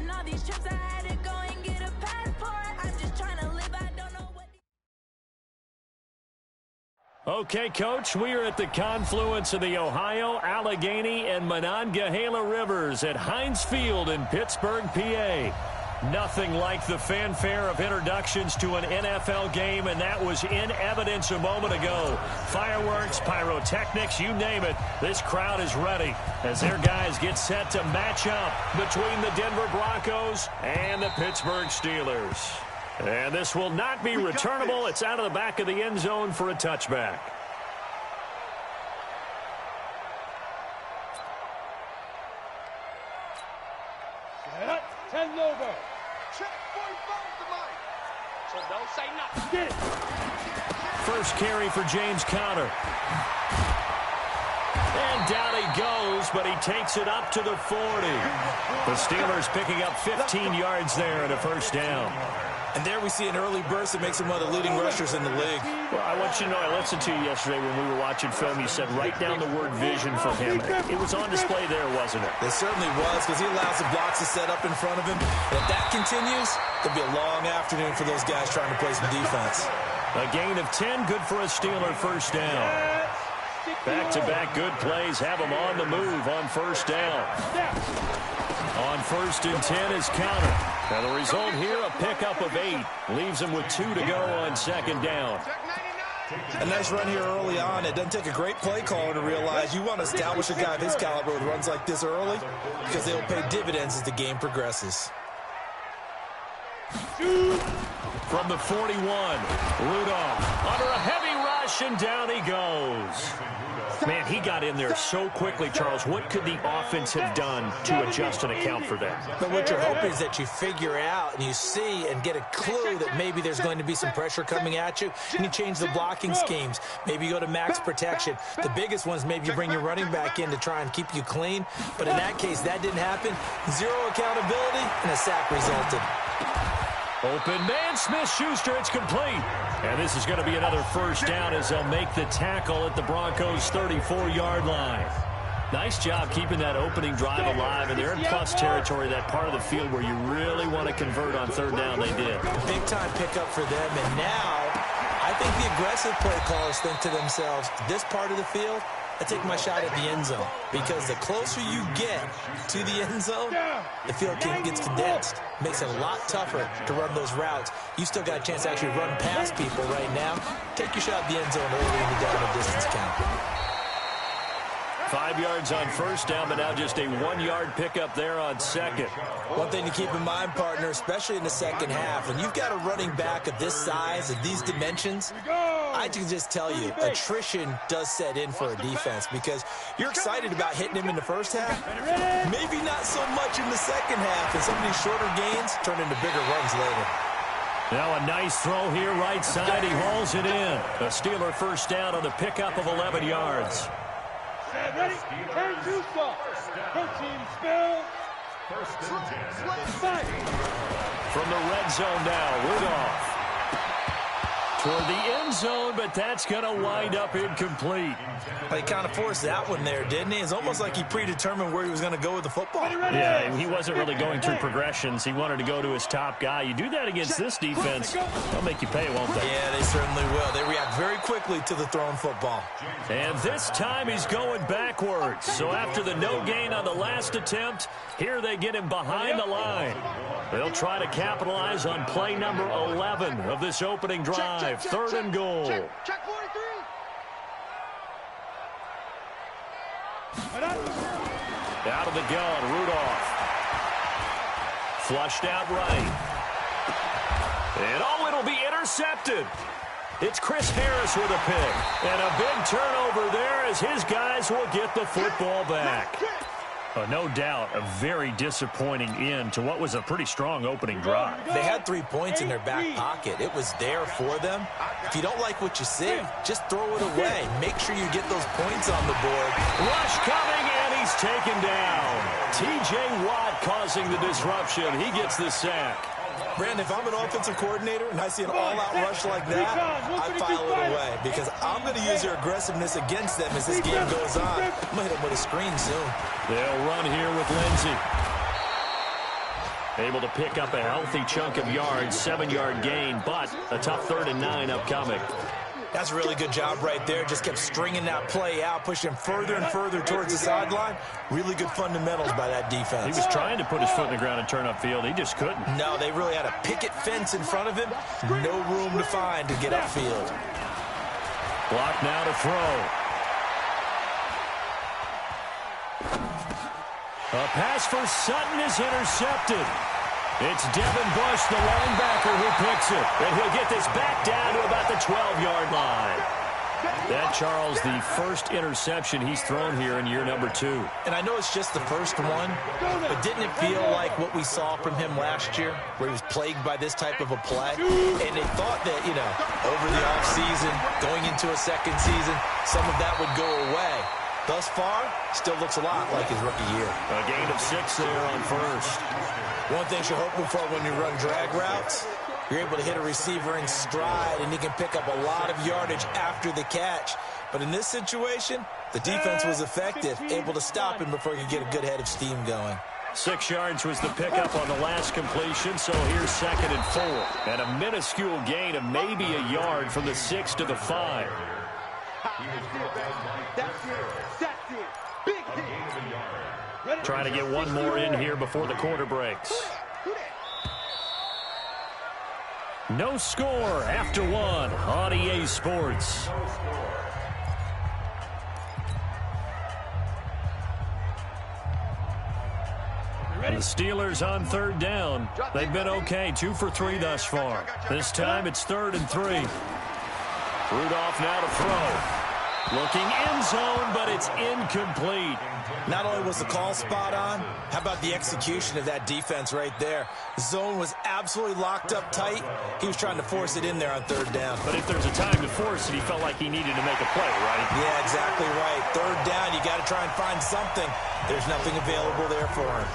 And all these trips I had to go and get a passport. I'm just trying to live, I don't know what. Okay, Coach, we are at the confluence of the Ohio, Allegheny, and Monongahela Rivers at Heinz Field in Pittsburgh, PA. Nothing like the fanfare of introductions to an NFL game, and that was in evidence a moment ago. Fireworks, pyrotechnics, you name it. This crowd is ready as their guys get set to match up between the Denver Broncos and the Pittsburgh Steelers. And this will not be returnable. It's out of the back of the end zone for a touchback. Set. 10 over. Check 45 to Mike. So don't say nothing. Get it. First carry for James Conner. And down he goes, but he takes it up to the 40. The Steelers picking up 15 yards there and a first down. And there we see an early burst that makes him one of the leading rushers in the league. Well, I want you to know, I listened to you yesterday when we were watching film. You said write down the word vision for him. It was on display there, wasn't it? It certainly was, because he allows the blocks to set up in front of him. And if that continues, it'll be a long afternoon for those guys trying to play some defense. A gain of 10, good for a Steeler first down. Back-to-back good plays have him on the move on first down. On first and 10 is Conner. And the result here, a pickup of 8. Leaves him with 2 to go on second down. A nice run here early on. It doesn't take a great play caller to realize you want to establish a guy of his caliber with runs like this early, because they'll pay dividends as the game progresses. From the 41, Rudolph under a heavy rush, and down he goes. Man, he got in there so quickly, Charles. What could the offense have done to adjust and account for that? But what you're hoping is that you figure out and you see and get a clue that maybe there's going to be some pressure coming at you, and you change the blocking schemes. Maybe you go to max protection. The biggest one is maybe you bring your running back in to try and keep you clean. But in that case, that didn't happen. Zero accountability, and a sack resulted. Open man, Smith-Schuster, it's complete. And this is going to be another first down as they'll make the tackle at the Broncos' 34-yard line. Nice job keeping that opening drive alive, and they're in plus territory, that part of the field where you really want to convert on third down. They did. Big-time pickup for them, and now I think the aggressive play callers think to themselves, this part of the field, I take my shot at the end zone, because the closer you get to the end zone, the field gets condensed. Makes it a lot tougher to run those routes. You still got a chance to actually run past people right now. Take your shot at the end zone early in the down and distance count. 5 yards on first down, but now just a 1-yard pickup there on second. One thing to keep in mind, partner, especially in the second half, when you've got a running back of this size and these dimensions, I can just tell you, attrition does set in for a defense, because you're excited about hitting him in the first half, maybe not so much in the second half, and some of these shorter gains turn into bigger runs later. Now a nice throw here right side. He hauls it in. A Steeler first down on the pickup of 11 yards. Ready? Turn to stop. Protein spill. From the red zone now, Rudolph. Toward the end zone, but that's going to wind up incomplete. He kind of forced that one there, didn't he? It's almost like he predetermined where he was going to go with the football. Yeah, he wasn't really going through progressions. He wanted to go to his top guy. You do that against this defense, they'll make you pay, won't they? Yeah, they certainly will. They react very quickly to the thrown football. And this time he's going backwards. So after the no gain on the last attempt, here they get him behind the line. They'll try to capitalize on play number 11 of this opening drive. Third and goal. Check 43. Out of the gun, Rudolph. Flushed out right. And oh, it'll be intercepted. It's Chris Harris with a pick. And a big turnover there as his guys will get the football back. No doubt, a very disappointing end to what was a pretty strong opening drive. They had 3 points in their back pocket. It was there for them. If you don't like what you see, just throw it away. Make sure you get those points on the board. Rush coming, and he's taken down. T.J. Watt causing the disruption. He gets the sack. Brandon, if I'm an offensive coordinator and I see an all-out rush like that, I file it away, because I'm going to use their aggressiveness against them as this game goes on. I'm going to hit them with a screen soon. They'll run here with Lindsey. Able to pick up a healthy chunk of yards, 7-yard gain, but a tough 3rd and 9 upcoming. That's a really good job right there. Just kept stringing that play out, pushing him further and further towards the sideline. Really good fundamentals by that defense. He was trying to put his foot in the ground and turn upfield. He just couldn't. No, they really had a picket fence in front of him. No room to find to get upfield. Block now to throw. A pass for Sutton is intercepted. It's Devin Bush, the linebacker, who picks it. And he'll get this back down to about the 12-yard line. That, Charles, the first interception he's thrown here in year number 2. And I know it's just the first one, but didn't it feel like what we saw from him last year, where he was plagued by this type of a play? And they thought that, you know, over the offseason, going into a second season, some of that would go away. Thus far, still looks a lot like his rookie year. A gain of 6 there on first. One thing you're hoping for when you run drag routes, you're able to hit a receiver in stride, and he can pick up a lot of yardage after the catch. But in this situation, the defense was effective, able to stop him before he could get a good head of steam going. 6 yards was the pickup on the last completion, so here's 2nd and 4. And a minuscule gain of maybe a yard from the 6 to the 5. Trying to get one more in here before the quarter breaks. No score after 1 on EA Sports. And the Steelers on 3rd down. They've been okay, 2 for 3 thus far. This time it's 3rd and 3. Rudolph now to throw. Looking end zone, but it's incomplete. Not only was the call spot on, how about the execution of that defense right there? Zone was absolutely locked up tight. He was trying to force it in there on 3rd down. But if there's a time to force it, he felt like he needed to make a play, right? Yeah, exactly right. 3rd down, you got to try and find something. There's nothing available there for him.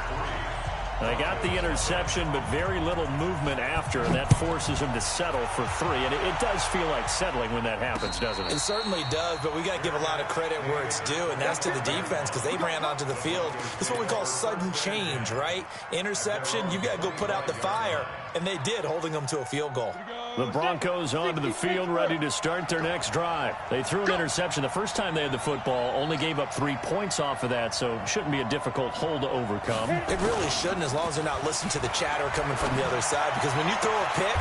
They got the interception, but very little movement after. That forces him to settle for 3. And it does feel like settling when that happens, doesn't it? It certainly does, but we got to give a lot of credit where it's due, and that's to the defense because they ran onto the field. It's what we call sudden change, right? Interception, you got to go put out the fire, and they did, holding them to a field goal. The Broncos onto the field, ready to start their next drive. They threw an interception the first time they had the football, only gave up 3 points off of that, so shouldn't be a difficult hole to overcome. It really shouldn't, as long as they're not listening to the chatter coming from the other side, because when you throw a pick,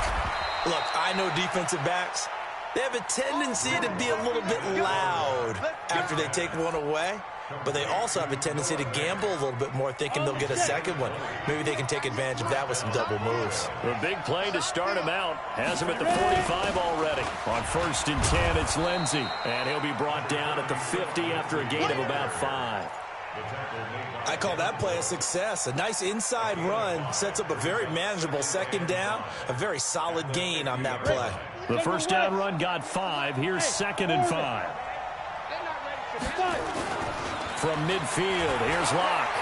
look, I know defensive backs, they have a tendency to be a little bit loud after they take one away. But they also have a tendency to gamble a little bit more, thinking they'll get a second one. Maybe they can take advantage of that with some double moves. The big play to start him out has him at the 45 already. On 1st and 10, it's Lindsey. And he'll be brought down at the 50 after a gain of about 5. I call that play a success. A nice inside run sets up a very manageable 2nd down. A very solid gain on that play. The first down run got 5. Here's 2nd and 5. From midfield, here's Locke.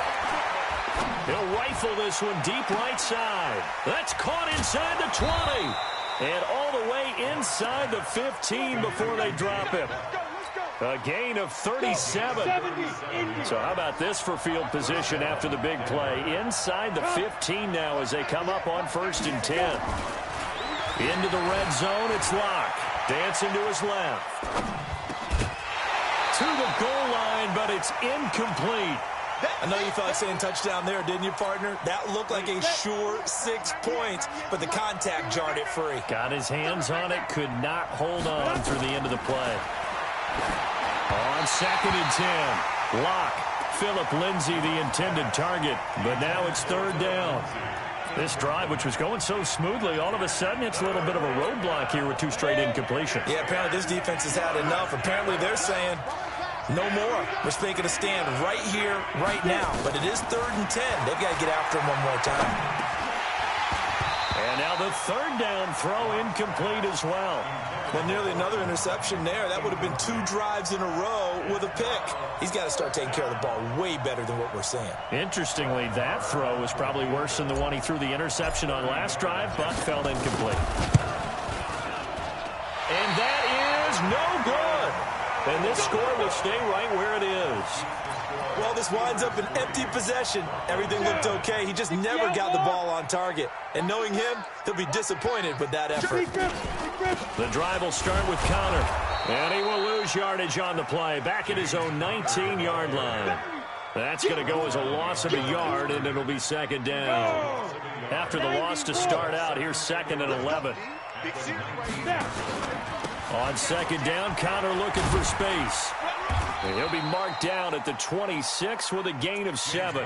He'll rifle this one deep right side. That's caught inside the 20. And all the way inside the 15 before they drop him. A gain of 37. So how about this for field position after the big play? Inside the 15 now as they come up on 1st and 10. Into the red zone, it's Locke. Dancing to his left. To the goal line, but it's incomplete. I know you felt like saying touchdown there, didn't you, partner? That looked like a sure 6 points, but the contact jarred it free. Got his hands on it, could not hold on through the end of the play. On 2nd and 10, Locke, Phillip Lindsay, the intended target, but now it's 3rd down. This drive, which was going so smoothly, all of a sudden it's a little bit of a roadblock here with 2 straight incompletions. Yeah, apparently this defense has had enough. Apparently they're saying no more. We're making a stand right here, right now. But it is 3rd and 10. They've got to get after him one more time. And now the 3rd down throw incomplete as well. Well, nearly another interception there. That would have been 2 drives in a row with a pick. He's got to start taking care of the ball way better than what we're seeing. Interestingly, that throw was probably worse than the one he threw the interception on last drive, but fell incomplete. And that is no good. And this score will stay right where it is. Well, this winds up an empty possession. Everything looked okay. He just never got the ball on target. And knowing him, he'll be disappointed with that effort. The drive will start with Connor. And he will lose yardage on the play. Back at his own 19-yard line. That's going to go as a loss of a yard, and it'll be second down. After the loss to start out, here's 2nd and 11. On second down, Connor looking for space. And he'll be marked down at the 26 with a gain of 7.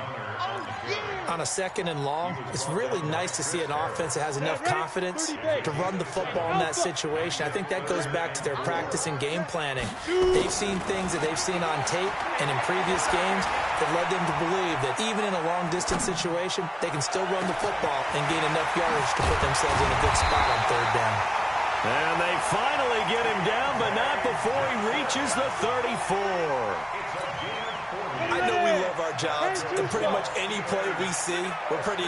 On a 2nd and long, it's really nice to see an offense that has enough confidence to run the football in that situation. I think that goes back to their practice and game planning. They've seen things that they've seen on tape and in previous games that led them to believe that even in a long-distance situation, they can still run the football and gain enough yardage to put themselves in a good spot on 3rd down. And they finally get him down, but not before he reaches the 34. I know we love our jobs, and pretty much any play we see, we're pretty,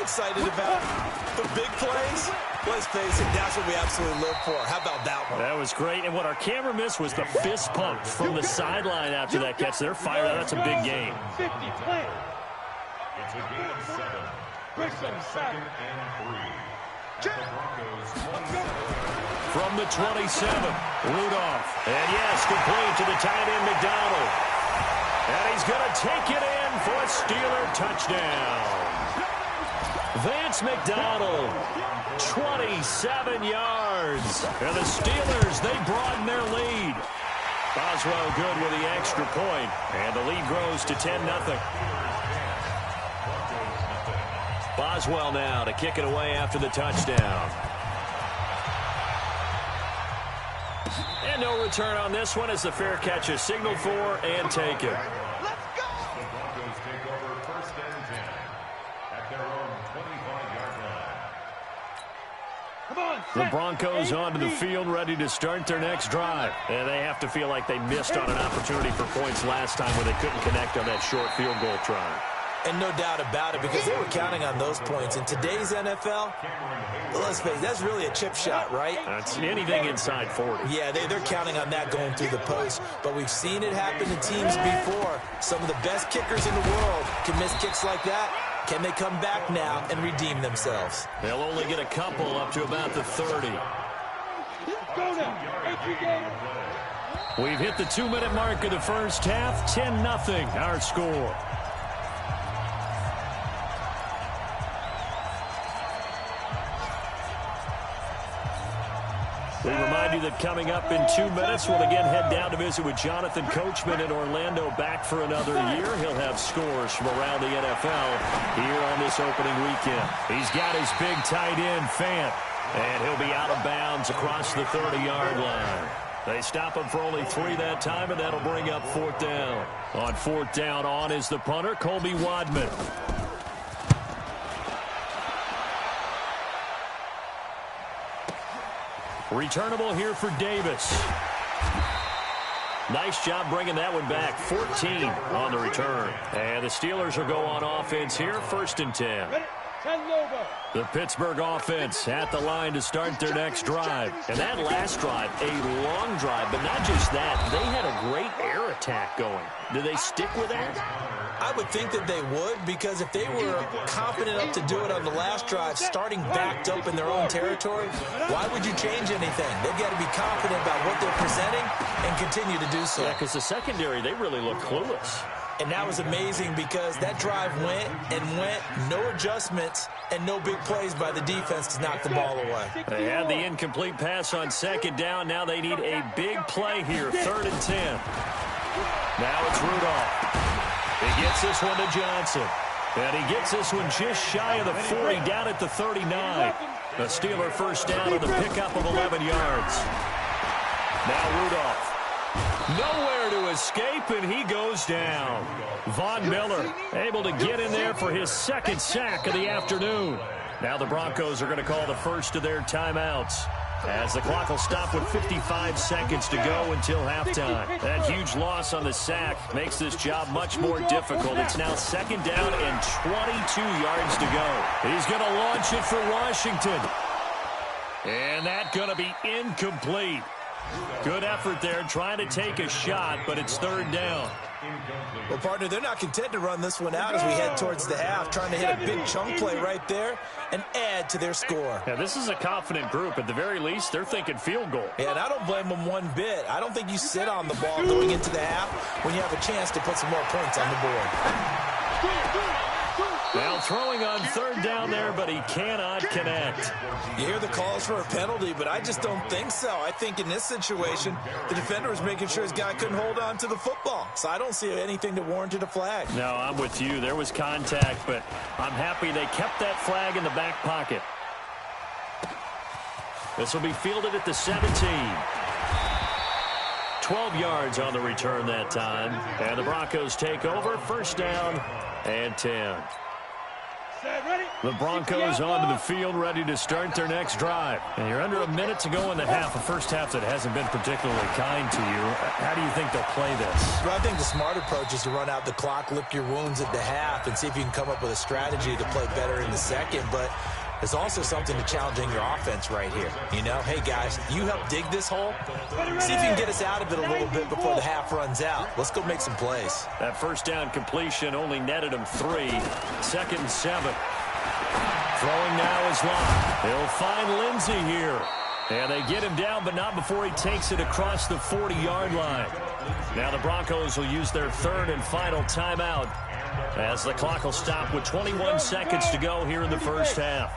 excited about. The big plays, let's face it, that's what we absolutely live for. How about that one? That was great, and what our camera missed was the fist pump from the sideline after that catch. They're fired up. That's a big game. It's a gain of 7. Second and 3. From the 27, Rudolph. And yes, complete to the tight end, McDonald. And he's going to take it in for a Steeler touchdown. Vance McDonald, 27 yards. And the Steelers, they broaden their lead. Boswell good with the extra point, and the lead grows to 10-0. Boswell now to kick it away after the touchdown. And no return on this one as the fair catch is signaled for and taken. Let's go! The Broncos take over 1st and 10 at their own 25-yard line. Come on, The Broncos onto the field ready to start their next drive. And they have to feel like they missed on an opportunity for points last time when they couldn't connect on that short field goal try. And no doubt about it, because they were counting on those points. In today's NFL, let's face it, that's really a chip shot, right? That's anything inside 40. Yeah, they're counting on that going through the post. But we've seen it happen to teams before. Some of the best kickers in the world can miss kicks like that. Can they come back now and redeem themselves? They'll only get a couple up to about the 30. Go now. We've hit the 2-minute mark of the first half. 10-0 our score. We remind you that coming up in 2 minutes, we'll again head down to visit with Jonathan Coachman in Orlando, back for another year. He'll have scores from around the NFL here on this opening weekend. He's got his big tight end, Fant, and he'll be out of bounds across the 30-yard line. They stop him for only 3 that time, and that'll bring up 4th down. On 4th down, on is the punter, Colby Wadman. Returnable here for Davis. Nice job bringing that one back. 14 on the return. And the Steelers will go on offense here. 1st and 10. The Pittsburgh offense at the line to start their next drive. And that last drive, a long drive, but not just that. They had a great air attack going. Do they stick with that? I would think that they would, because if they were confident enough to do it on the last drive, starting backed up in their own territory, why would you change anything? They've got to be confident about what they're presenting and continue to do so. Yeah, because the secondary, they really look clueless. And that was amazing because that drive went and went, no adjustments, and no big plays by the defense to knock the ball away. They had the incomplete pass on 2nd down. Now they need a big play here, 3rd and 10. Now it's Rudolph. He gets this one to Johnson. And he gets this one just shy of the 40, down at the 39. A Steeler 1st down on the pickup of 11 yards. Now Rudolph. Nowhere to escape, and he goes down. Von Miller able to get in there for his 2nd sack of the afternoon. Now the Broncos are going to call the first of their timeouts, as the clock will stop with 55 seconds to go until halftime. That huge loss on the sack makes this job much more difficult. It's now 2nd down and 22 yards to go. He's going to launch it for Washington. And that's going to be incomplete. Good effort there, trying to take a shot, but it's third down. Well, partner, they're not content to run this one out as we head towards the half, trying to hit a big chunk play right there and add to their score. Yeah, this is a confident group. At the very least, they're thinking field goal. Yeah, and I don't blame them one bit. I don't think you sit on the ball going into the half when you have a chance to put some more points on the board. Now throwing on third down there, but he cannot connect. You hear the calls for a penalty, but I just don't think so. I think in this situation, the defender was making sure his guy couldn't hold on to the football. So I don't see anything that warranted a flag. No, I'm with you. There was contact, but I'm happy they kept that flag in the back pocket. This will be fielded at the 17. 12 yards on the return that time. And the Broncos take over. First down and 10. The Broncos onto the field, ready to start their next drive. And you're under a minute to go in the half, a first half that hasn't been particularly kind to you. How do you think they'll play this? Well, I think the smart approach is to run out the clock, lick your wounds at the half, and see if you can come up with a strategy to play better in the second. But there's also something to challenging your offense right here. You know, hey, guys, you help dig this hole. See if you can get us out of it a little bit before the half runs out. Let's go make some plays. That first down completion only netted him 3. Second and 7. Throwing now is Locke. They'll find Lindsey here. And they get him down, but not before he takes it across the 40-yard line. Now the Broncos will use their third and final timeout as the clock will stop with 21 seconds to go here in the first half.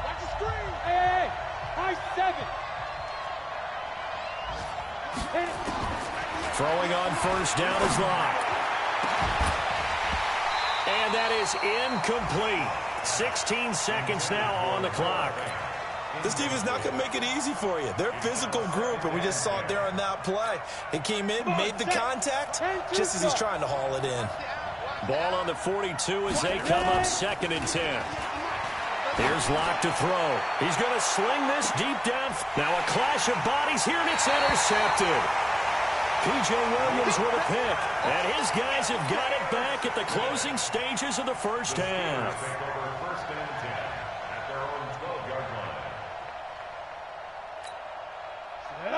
Watch the screen. Hey, high 7. Throwing on first down is Locke. And that is incomplete. 16 seconds now on the clock. This team is not going to make it easy for you. They're a physical group, and we just saw it there on that play. He came in, made the contact, just as he's trying to haul it in. Ball on the 42 as they come up second and 10. Here's Locke to throw. He's going to sling this deep down. Now a clash of bodies here, and it's intercepted. P.J. Williams with a pick, and his guys have got it back at the closing stages of the first half. First and 10 at their own 12-yard line.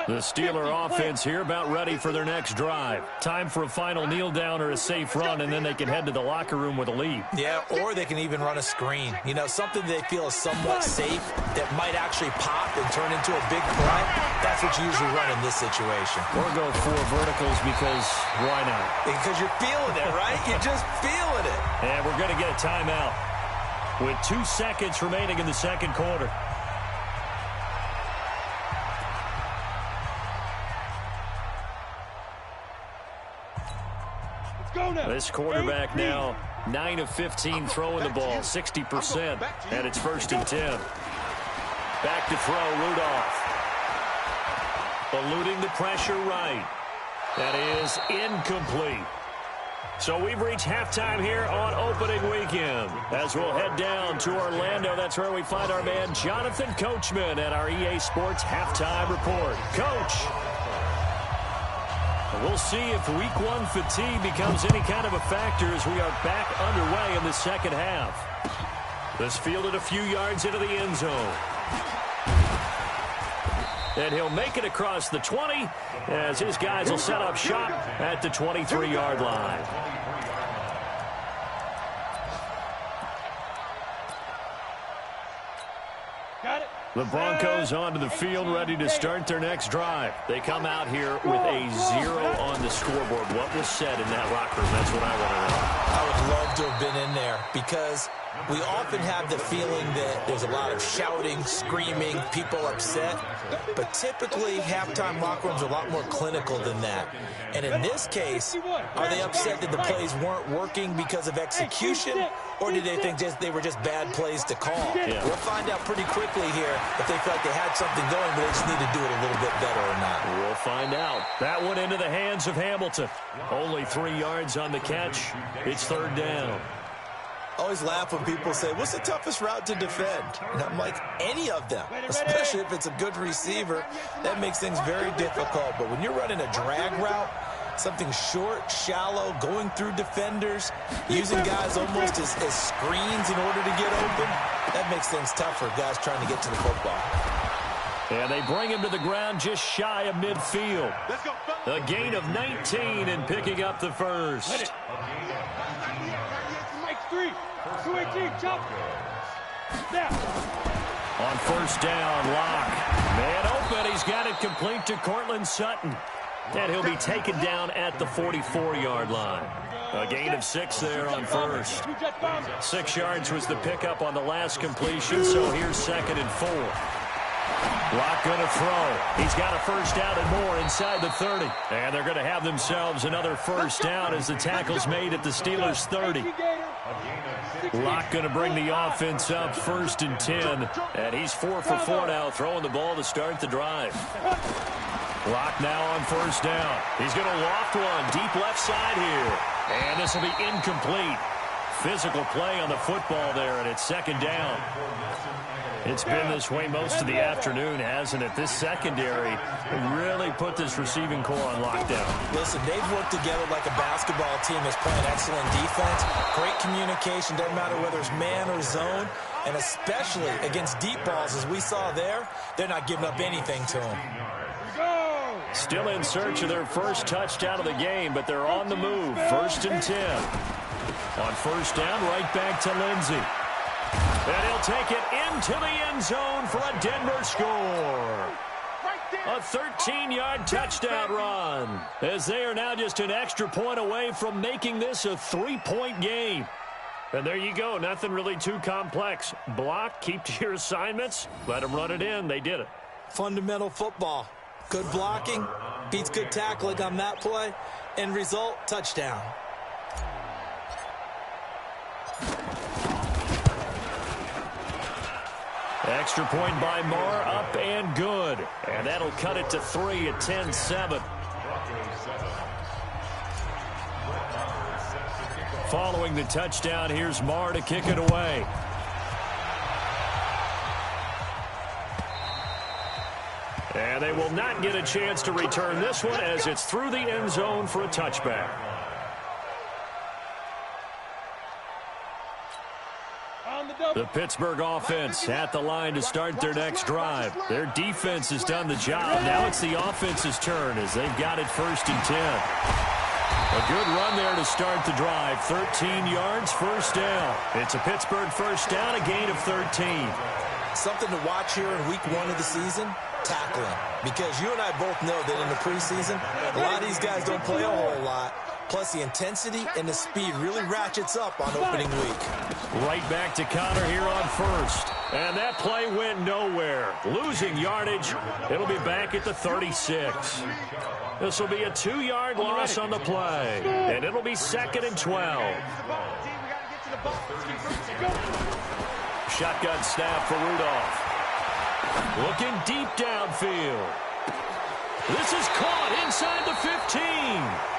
The Steeler offense here about ready for their next drive. Time for a final kneel down or a safe run, and then they can head to the locker room with a lead. Yeah, or they can even run a screen. You know, something they feel is somewhat safe that might actually pop and turn into a big play. That's what you usually run in this situation. Or go 4 verticals because why not? Because you're feeling it, right? You're just feeling it. And we're going to get a timeout with 2 seconds remaining in the second quarter. This quarterback now 9 of 15 throwing the ball, 60%, and it's first and 10. Back to throw, Rudolph. Eluding the pressure right. That is incomplete. So we've reached halftime here on opening weekend. As we'll head down to Orlando, that's where we find our man Jonathan Coachman at our EA Sports Halftime Report. Coach, we'll see if week 1 fatigue becomes any kind of a factor as we are back underway in the second half. This fielded a few yards into the end zone. And he'll make it across the 20 as his guys will set up shop at the 23-yard line. The Broncos onto the field, ready to start their next drive. They come out here with a 0 on the scoreboard. What was said in that locker room? That's what I want to know. I would love to have been in there because we often have the feeling that there's a lot of shouting, screaming, people upset. But typically, halftime locker rooms are a lot more clinical than that. And in this case, are they upset that the plays weren't working because of execution? Or do they think they were just bad plays to call? Yeah. We'll find out pretty quickly here if they feel like they had something going, but they just need to do it a little bit better or not. We'll find out. That one into the hands of Hamilton. Only 3 yards on the catch. It's third down. I always laugh when people say, what's the toughest route to defend? And I'm like, any of them, especially if it's a good receiver. That makes things very difficult. But when you're running a drag route, something short, shallow, going through defenders, using guys almost as screens in order to get open, that makes things tough for guys trying to get to the football. And they bring him to the ground just shy of midfield. A gain of 19 and picking up the first. On first down, Locke. Man open, he's got it complete to Cortland Sutton. And he'll be taken down at the 44-yard line. A gain of 6 there on first. 6 yards was the pickup on the last completion, so here's 2nd and 4. Locke going to throw. He's got a first down and more inside the 30. And they're going to have themselves another first down as the tackle's made at the Steelers' 30. Locke going to bring the offense up 1st and 10. And he's 4 for 4 now, throwing the ball to start the drive. Locke now on first down. He's going to loft one deep left side here. And this will be incomplete. Physical play on the football there, and it's 2nd down. It's been this way most of the afternoon, hasn't it? This secondary really put this receiving core on lockdown. Listen, they've worked together like a basketball team that's playing excellent defense. Great communication, doesn't matter whether it's man or zone. And especially against deep balls, as we saw there, they're not giving up anything to them. Still in search of their first touchdown of the game, but they're on the move. 1st and 10. On first down, right back to Lindsey. And he'll take it into the end zone for a Denver score. A 13-yard touchdown run, as they are now just an extra point away from making this a 3-point game. And there you go, nothing really too complex. Block, keep to your assignments, let them run it in. They did it. Fundamental football. Good blocking, beats good tackling on that play. End result, touchdown. Extra point by Marr, up and good. And that'll cut it to 3 at 10-7. Following the touchdown, here's Marr to kick it away. And they will not get a chance to return this one as it's through the end zone for a touchback. The Pittsburgh offense at the line to start their next drive. Their defense has done the job. Now it's the offense's turn as they've got it 1st and 10. A good run there to start the drive. 13 yards, first down. It's a Pittsburgh first down, a gain of 13. Something to watch here in week 1 of the season, tackling. Because you and I both know that in the preseason, a lot of these guys don't play a whole lot. Plus, the intensity and the speed really ratchets up on opening week. Right back to Connor here on first. And that play went nowhere. Losing yardage. It'll be back at the 36. This will be a 2-yard loss on the play. And it'll be 2nd and 12. Shotgun snap for Rudolph. Looking deep downfield. This is caught inside the 15.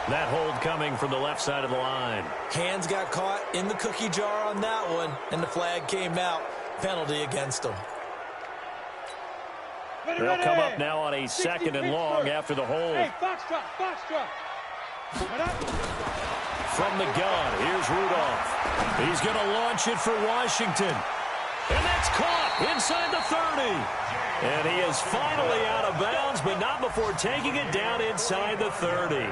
That hold coming from the left side of the line. Hands got caught in the cookie jar on that one, and the flag came out. Penalty against them. They'll come up now on a 2nd and long after the hold. From the gun, here's Rudolph. He's going to launch it for Washington. And that's caught inside the 30. And he is finally out of bounds, but not before taking it down inside the 30.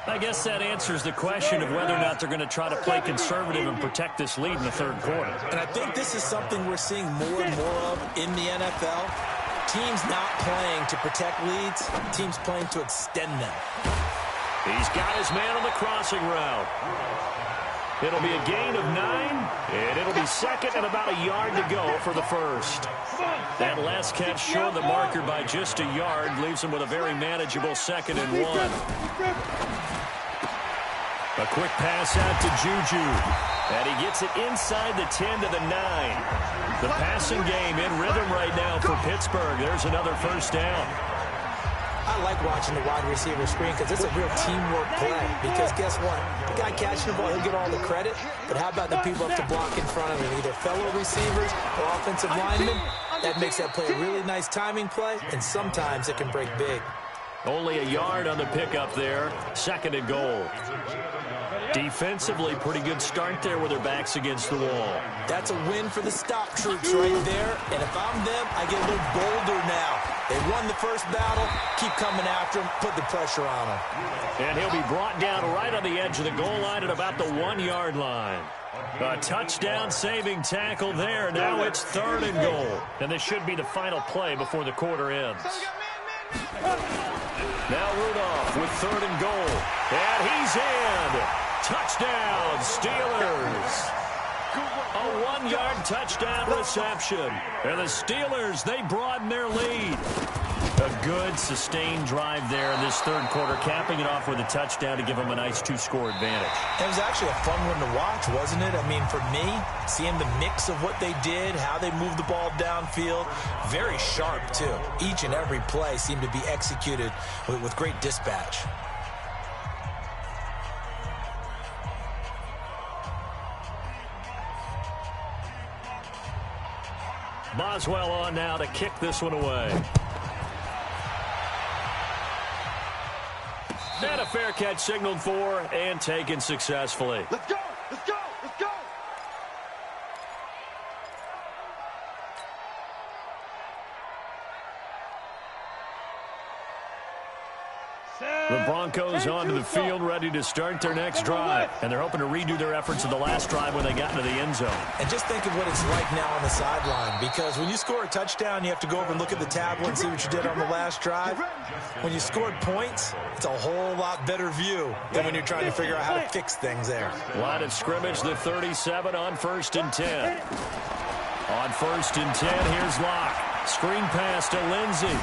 I guess that answers the question of whether or not they're going to try to play conservative and protect this lead in the 3rd quarter. And I think this is something we're seeing more and more of in the NFL. Teams not playing to protect leads, teams playing to extend them. He's got his man on the crossing route. It'll be a gain of 9, and it'll be 2nd and about a yard to go for the first. That last catch short the marker by just a yard, leaves him with a very manageable 2nd and 1. A quick pass out to Juju. And he gets it inside the 10 to the 9. The passing game in rhythm right now for Pittsburgh. There's another first down. I like watching the wide receiver screen because it's a real teamwork play. Because guess what? The guy catching the ball, he'll get all the credit. But how about the people up to block in front of him? Either fellow receivers or offensive linemen. That makes that play a really nice timing play. And sometimes it can break big. Only a yard on the pickup there. 2nd and goal. Defensively, pretty good start there with their backs against the wall. That's a win for the stop troops right there. And if I'm them, I get a little bolder now. They won the first battle. Keep coming after them. Put the pressure on them. And he'll be brought down right on the edge of the goal line at about the 1-yard line. A touchdown-saving tackle there. Now it's 3rd and goal. And this should be the final play before the quarter ends. Now Rudolph with 3rd and goal. And he's in. Touchdown, Steelers. A 1-yard touchdown reception. And the Steelers, they broaden their lead. A good, sustained drive there in this 3rd quarter, capping it off with a touchdown to give them a nice 2-score advantage. It was actually a fun one to watch, wasn't it? I mean, for me, seeing the mix of what they did, how they moved the ball downfield, very sharp, too. Each and every play seemed to be executed with great dispatch. Boswell on now to kick this one away. And a fair catch signaled for and taken successfully. Let's go! Let's go! Let's go! The Broncos onto the field, ready to start their next drive. And they're hoping to redo their efforts in the last drive when they got into the end zone. And just think of what it's like now on the sideline, because when you score a touchdown, you have to go over and look at the tablet and see what you did on the last drive. When you scored points, it's a whole lot better view than when you're trying to figure out how to fix things there. Line of scrimmage, the 37 on 1st and 10. On 1st and 10, here's Locke. Screen pass to Lindsey.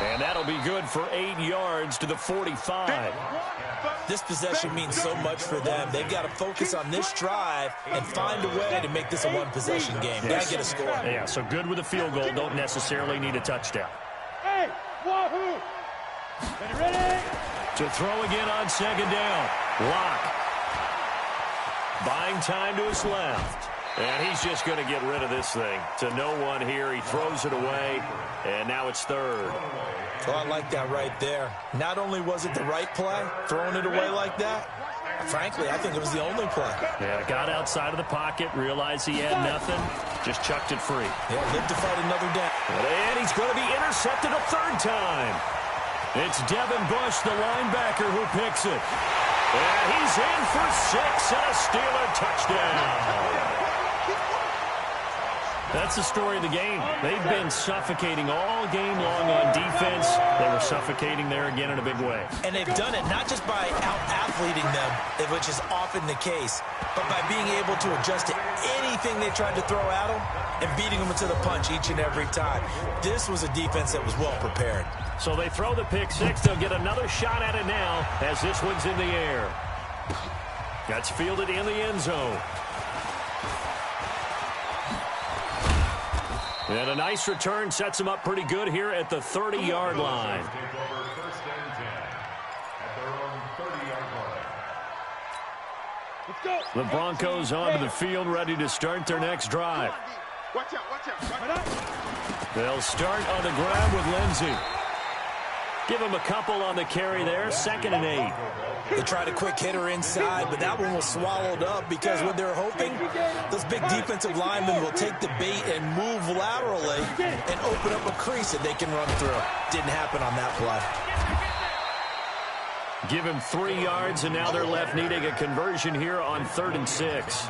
And that'll be good for 8 yards to the 45. This possession means so much for them. They've got to focus on this drive and find a way to make this a one-possession game. Got to get a score. Yeah, so good with a field goal. Don't necessarily need a touchdown. Hey, wahoo! Ready? To throw again on 2nd down. Locke. Buying time to his left. And he's just going to get rid of this thing. To no one here. He throws it away. And now it's 3rd. Oh, I like that right there. Not only was it the right play, throwing it away like that, frankly, I think it was the only play. Yeah, got outside of the pocket, realized he had nothing, just chucked it free. Yeah, lived to fight another down. And he's going to be intercepted a 3rd time. It's Devin Bush, the linebacker, who picks it. And he's in for 6 and a Steeler touchdown. That's the story of the game. They've been suffocating all game long on defense. They were suffocating there again in a big way. And they've done it not just by out-athleting them, which is often the case, but by being able to adjust to anything they tried to throw at them and beating them to the punch each and every time. This was a defense that was well prepared. So they throw the pick 6. They'll get another shot at it now as this one's in the air. That's fielded in the end zone. And a nice return sets him up pretty good here at the 30-yard line. The Broncos onto the field, ready to start their next drive. Watch out, watch out. They'll start on the ground with Lindsey. Give him a couple on the carry there, 2nd and 8. They tried a quick hitter inside, but that one was swallowed up because what they're hoping, those big defensive linemen will take the bait and move laterally and open up a crease that they can run through. Didn't happen on that play. Give him 3 yards, and now they're left needing a conversion here on 3rd and 6.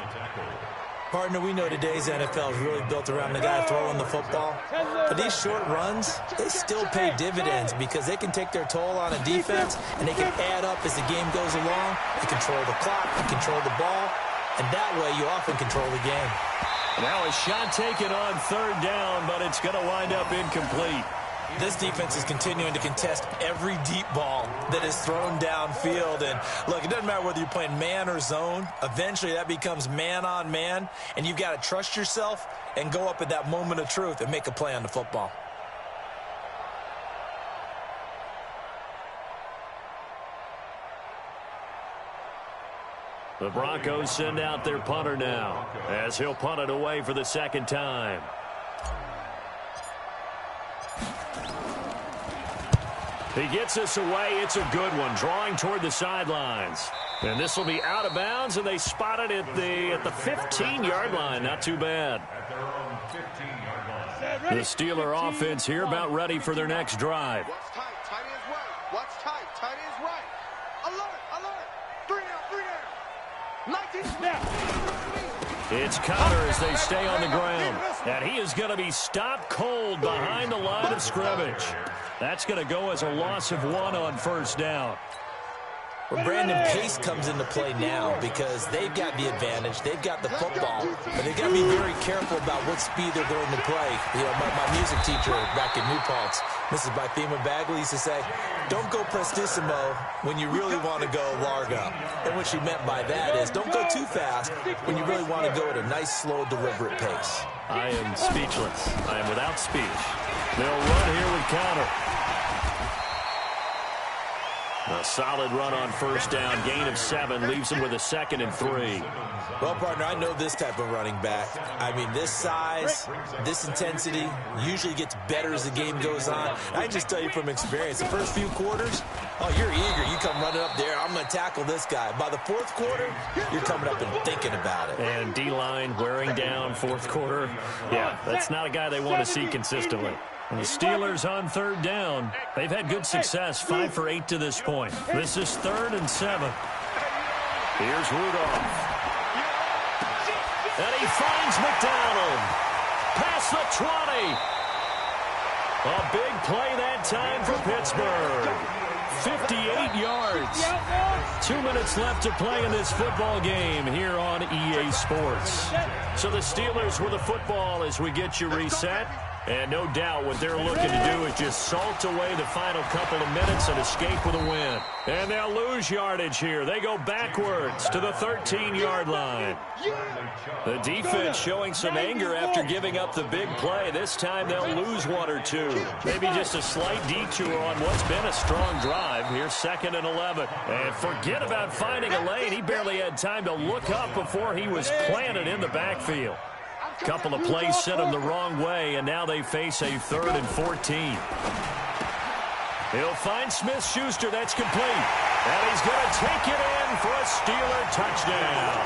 Partner, we know today's NFL is really built around the guy throwing the football. But these short runs, they still pay dividends because they can take their toll on a defense, and they can add up as the game goes along. They control the clock, they control the ball, and that way you often control the game. Now a shot taken on 3rd down, but it's going to wind up incomplete. This defense is continuing to contest every deep ball that is thrown downfield. And, look, it doesn't matter whether you're playing man or zone. Eventually, that becomes man-on-man, and you've got to trust yourself and go up at that moment of truth and make a play on the football. The Broncos send out their punter now as he'll punt it away for the 2nd time. He gets this away. It's a good one, drawing toward the sidelines. And this will be out of bounds, and they spot it at the 15-yard line. Not too bad. At their own 15-yard line. The Steeler offense here about ready for their next drive. Watch tight. Tight ends right. Watch tight. Tight ends right. Alert. Alert. 3 down. 3 down. 19 snap. It's Connor as they stay on the ground. And he is going to be stopped cold behind the line of scrimmage. That's going to go as a loss of 1 on first down. Well, Brandon, pace comes into play now because they've got the advantage. They've got the football, but they've got to be very careful about what speed they're going to play. You know, my music teacher back in New Paltz, Mrs. Bythema Bagley, used to say, don't go prestissimo when you really want to go largo. And what she meant by that is don't go too fast when you really want to go at a nice, slow, deliberate pace. I am speechless. I am without speech. They'll run here with Connor. A solid run on first down. Gain of 7 leaves him with a 2nd and 3. Well, partner, I know this type of running back. I mean, this size, this intensity usually gets better as the game goes on. I can just tell you from experience, the first few quarters, oh, you're eager. You come running up there, I'm going to tackle this guy. By the 4th quarter, you're coming up and thinking about it. And D-line wearing down 4th quarter. Yeah, that's not a guy they want to see consistently. And the Steelers on 3rd down. They've had good success, 5 for 8 to this point. This is 3rd and 7. Here's Rudolph. And he finds McDonald. Past the 20. A big play that time for Pittsburgh. 58 yards. 2 minutes left to play in this football game here on EA Sports. So the Steelers with the football as we get you reset. And no doubt what they're looking to do is just salt away the final couple of minutes and escape with a win. And they'll lose yardage here. They go backwards to the 13-yard line. The defense showing some anger after giving up the big play. This time they'll lose 1 or 2. Maybe just a slight detour on what's been a strong drive. Here's 2nd and 11. And forget about finding a lane. He barely had time to look up before he was planted in the backfield. Couple of plays sent him the wrong way, and now they face a 3rd and 14. He'll find Smith-Schuster. That's complete. And he's going to take it in for a Steeler touchdown.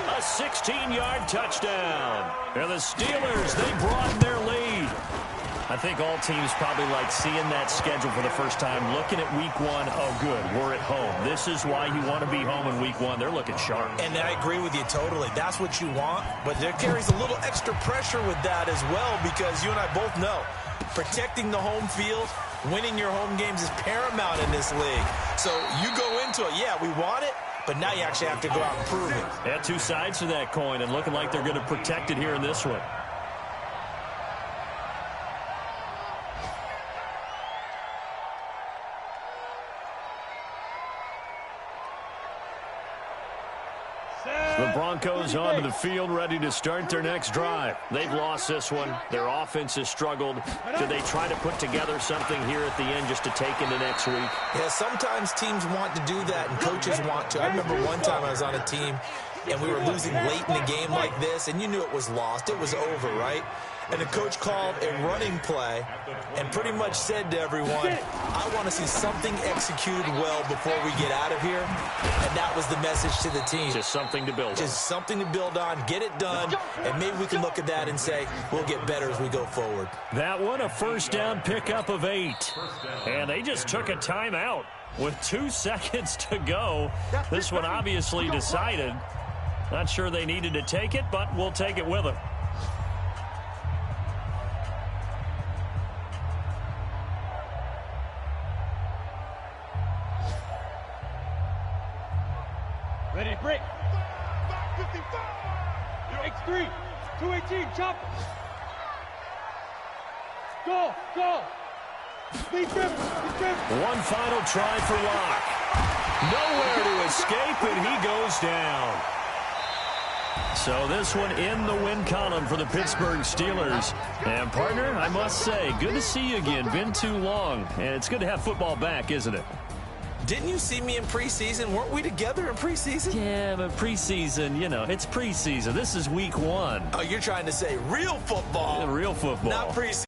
A 16-yard touchdown. And the Steelers, they broaden their lead. I think all teams probably like seeing that schedule for the first time, looking at week 1. Oh, good, we're at home. This is why you want to be home in week 1. They're looking sharp. And I agree with you totally. That's what you want, but there carries a little extra pressure with that as well because you and I both know protecting the home field, winning your home games is paramount in this league. So you go into it, yeah, we want it, but now you actually have to go out and prove it. Yeah, 2 sides to that coin, and looking like they're going to protect it here in this one. The Broncos onto the field, ready to start their next drive. They've lost this one. Their offense has struggled. Do they try to put together something here at the end just to take into next week? Yeah, sometimes teams want to do that, and coaches want to. I remember one time I was on a team, and we were losing late in a game like this, and you knew it was lost. It was over, right? And the coach called a running play and pretty much said to everyone, I want to see something executed well before we get out of here. And that was the message to the team. Just something to build on. Just something to build on, get it done, and maybe we can look at that and say, we'll get better as we go forward. That one, a first down pickup of 8. And they just took a timeout with 2 seconds to go. This one obviously decided. Not sure they needed to take it, but we'll take it with them. Ready to break. X3, 218, chop. Go, go. Speed trip. One final try for Locke. Nowhere to escape, and he goes down. So this one in the win column for the Pittsburgh Steelers. And, partner, I must say, good to see you again. Been too long. And it's good to have football back, isn't it? Didn't you see me in preseason? Weren't we together in preseason? Yeah, but preseason, you know, it's preseason. This is week 1. Oh, you're trying to say real football. Real football. Not preseason.